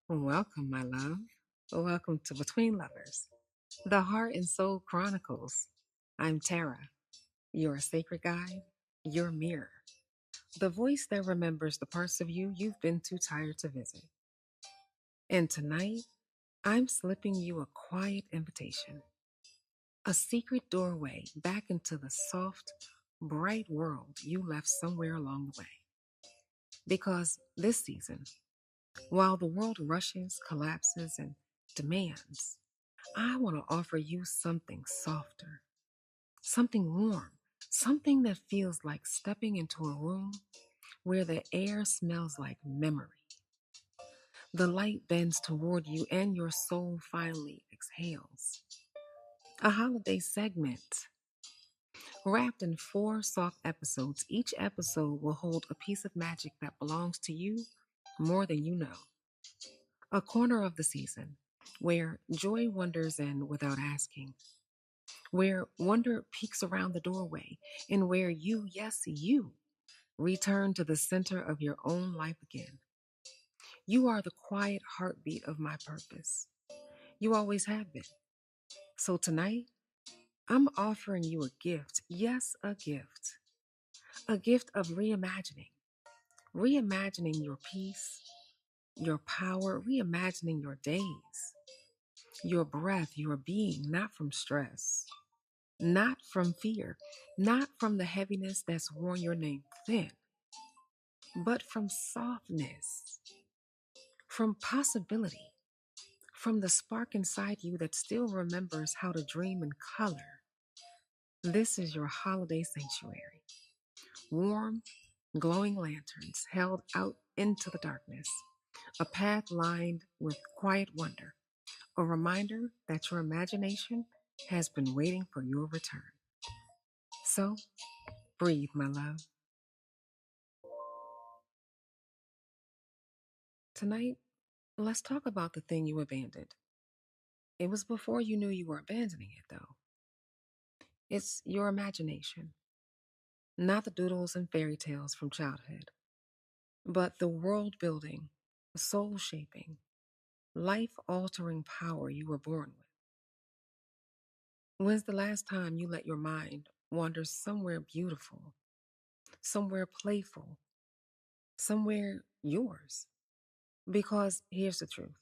Welcome, my love. Welcome to Between Lovers, the Heart and Soul Chronicles. I'm Tara, your sacred guide, your mirror, the voice that remembers the parts of you you've been too tired to visit. And tonight, I'm slipping you a quiet invitation, a secret doorway back into the soft, bright world you left somewhere along the way. Because this season, while the world rushes, collapses, and demands, I want to offer you something softer, something warm, something that feels like stepping into a room where the air smells like memory. The light bends toward you and your soul finally exhales. A holiday segment wrapped in four soft episodes. Each episode will hold a piece of magic that belongs to you more than you know. A corner of the season where joy wanders in without asking, where wonder peeks around the doorway, and where you, yes, you, return to the center of your own life again. You are the quiet heartbeat of my purpose. You always have been. So tonight, I'm offering you a gift. Yes, a gift. A gift of reimagining. Reimagining your peace, your power, reimagining your days, your breath, your being, not from stress, not from fear, not from the heaviness that's worn your name thin, but from softness, from possibility, from the spark inside you that still remembers how to dream in color. This is your holiday sanctuary. Warm, glowing lanterns held out into the darkness, a path lined with quiet wonder, a reminder that your imagination has been waiting for your return. So, breathe, my love. Tonight, let's talk about the thing you abandoned. It was before you knew you were abandoning it, though. It's your imagination, not the doodles and fairy tales from childhood, but the world building, soul shaping, life altering power you were born with. When's the last time you let your mind wander somewhere beautiful, somewhere playful, somewhere yours? Because here's the truth: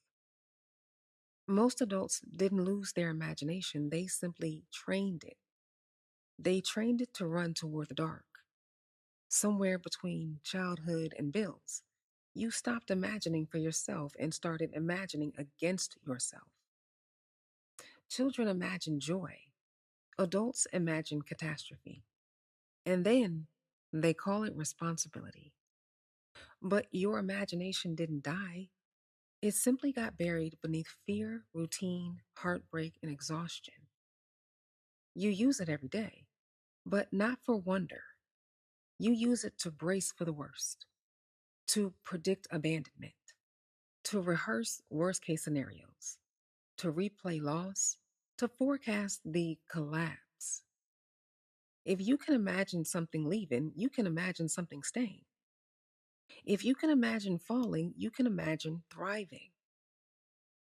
most adults didn't lose their imagination, they simply trained it. They trained it to run toward the dark, somewhere between childhood and bills. You stopped imagining for yourself and started imagining against yourself. Children imagine joy, adults imagine catastrophe, and then they call it responsibility. But your imagination didn't die, it simply got buried beneath fear, routine, heartbreak, and exhaustion. You use it every day, but not for wonder. You use it to brace for the worst, to predict abandonment, to rehearse worst case scenarios, to replay loss, to forecast the collapse. If you can imagine something leaving, you can imagine something staying. If you can imagine falling, you can imagine thriving.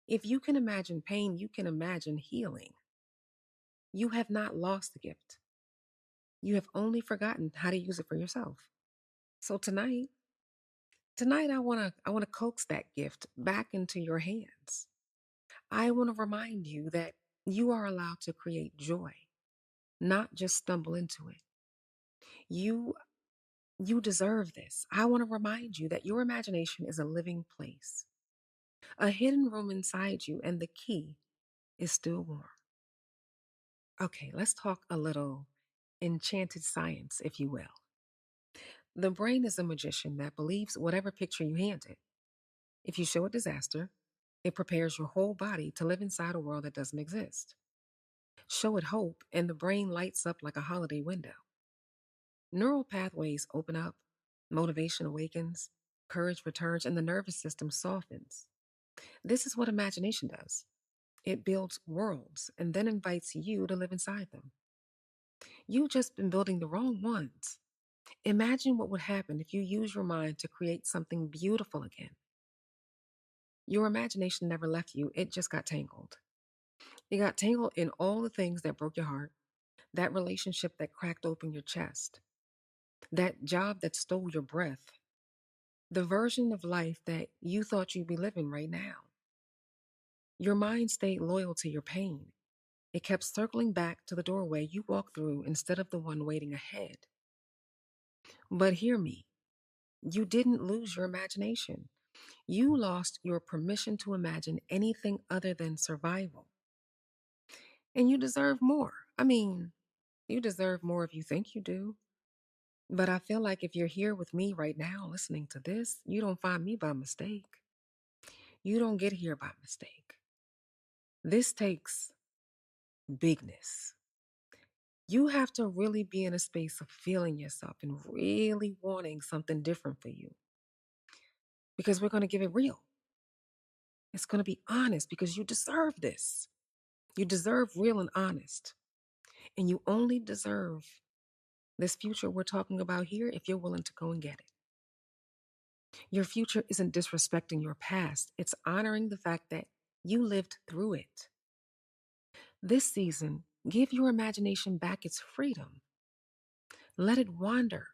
If you can imagine pain, you can imagine healing. You have not lost the gift. You have only forgotten how to use it for yourself. So tonight I want to coax that gift back into your hands. I want to remind you that you are allowed to create joy, not just stumble into it. You you deserve this. I want to remind you that your imagination is a living place, a hidden room inside you, and the key is still warm. Okay, let's talk a little enchanted science, if you will. The brain is a magician that believes whatever picture you hand it. If you show a disaster, it prepares your whole body to live inside a world that doesn't exist. Show it hope, and the brain lights up like a holiday window. Neural pathways open up, motivation awakens, courage returns, and the nervous system softens. This is what imagination does. It builds worlds and then invites you to live inside them. You've just been building the wrong ones. Imagine what would happen if you use your mind to create something beautiful again. Your imagination never left you, it just got tangled. It got tangled in all the things that broke your heart, that relationship that cracked open your chest, that job that stole your breath, the version of life that you thought you'd be living right now. Your mind stayed loyal to your pain. It kept circling back to the doorway you walked through instead of the one waiting ahead. But hear me, you didn't lose your imagination. You lost your permission to imagine anything other than survival. And you deserve more. I mean, you deserve more if you think you do. But I feel like if you're here with me right now listening to this, you don't find me by mistake. You don't get here by mistake. This takes bigness. You have to really be in a space of feeling yourself and really wanting something different for you because we're going to give it real. It's going to be honest because you deserve this. You deserve real and honest. And you only deserve this future we're talking about here if you're willing to go and get it. Your future isn't disrespecting your past, it's honoring the fact that you lived through it. This season, give your imagination back its freedom. Let it wander.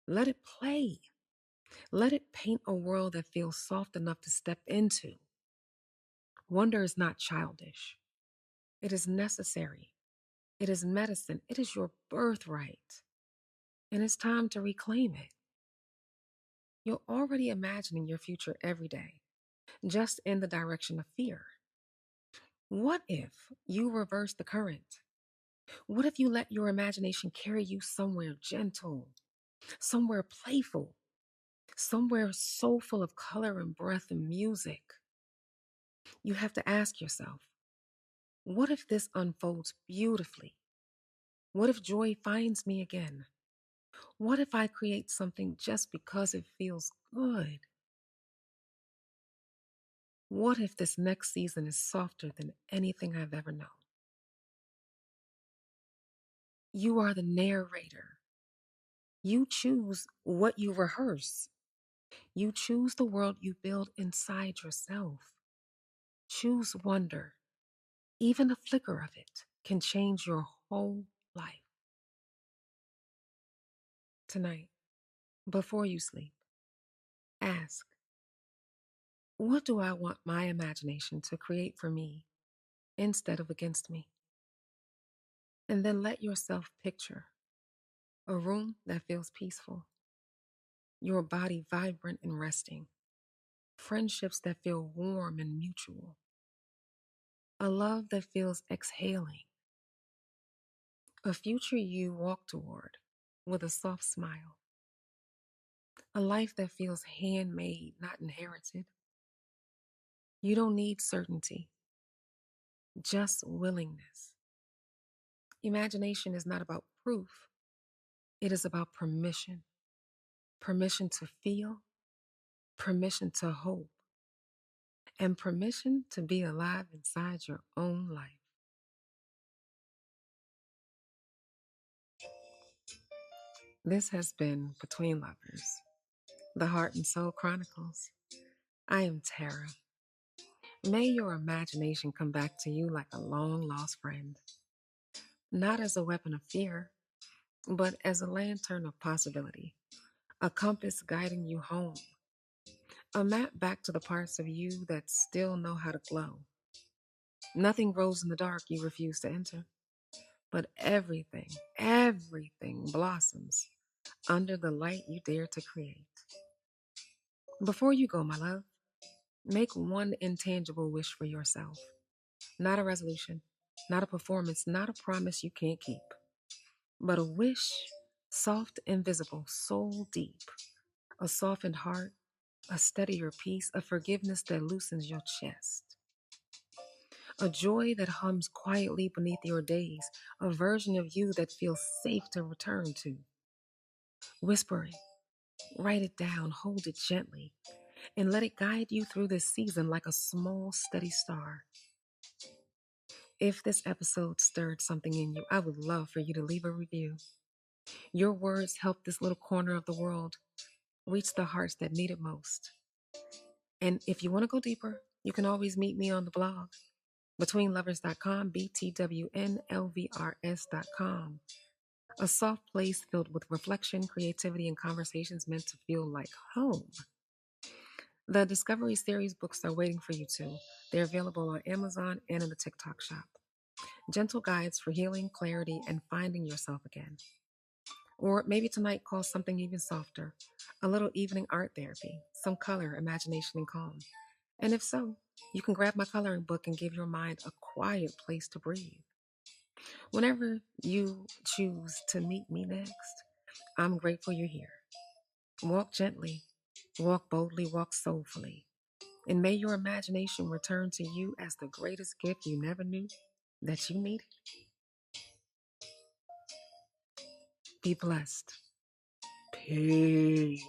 Let it play. Let it paint a world that feels soft enough to step into. Wonder is not childish. It is necessary. It is medicine. It is your birthright. And it's time to reclaim it. You're already imagining your future every day, just in the direction of fear. What if you reverse the current? What if you let your imagination carry you somewhere gentle, somewhere playful, somewhere so full of color and breath and music? You have to ask yourself, what if this unfolds beautifully? What if joy finds me again? What if I create something just because it feels good? What if this next season is softer than anything I've ever known? You are the narrator. You choose what you rehearse. You choose the world you build inside yourself. Choose wonder. Even a flicker of it can change your whole life. Tonight, before you sleep, ask, what do I want my imagination to create for me instead of against me? And then let yourself picture a room that feels peaceful, your body vibrant and resting, friendships that feel warm and mutual, a love that feels exhaling, a future you walk toward with a soft smile, a life that feels handmade, not inherited. You don't need certainty, just willingness. Imagination is not about proof, it is about permission. Permission to feel, permission to hope, and permission to be alive inside your own life. This has been Between Lovers, the Heart and Soul Chronicles. I am Tara. May your imagination come back to you like a long lost friend, not as a weapon of fear, but as a lantern of possibility, a compass guiding you home, a map back to the parts of you that still know how to glow. Nothing grows in the dark you refuse to enter, but everything blossoms under the light you dare to create. Before you go, my love, make one intangible wish for yourself. Not a resolution, not a performance, not a promise you can't keep, but a wish, soft and visible, soul deep, a softened heart, a steadier peace, a forgiveness that loosens your chest, a joy that hums quietly beneath your days, a version of you that feels safe to return to. Whisper it, write it down, hold it gently, and let it guide you through this season like a small, steady star. If this episode stirred something in you, I would love for you to leave a review. Your words help this little corner of the world reach the hearts that need it most. And if you want to go deeper, You can always meet me on the blog, betweenlovers.com, BTWNLVRS.com. A soft place filled with reflection, creativity, and conversations meant to feel like home. The Discovery Series books are waiting for you too. They're available on Amazon and in the TikTok shop. Gentle guides for healing, clarity, and finding yourself again. Or maybe tonight call something even softer, a little evening art therapy, some color, imagination, and calm. And if so, you can grab my coloring book and give your mind a quiet place to breathe. Whenever you choose to meet me next, I'm grateful you're here. Walk gently, walk boldly, walk soulfully. And may your imagination return to you as the greatest gift you never knew that you needed. Be blessed. Peace.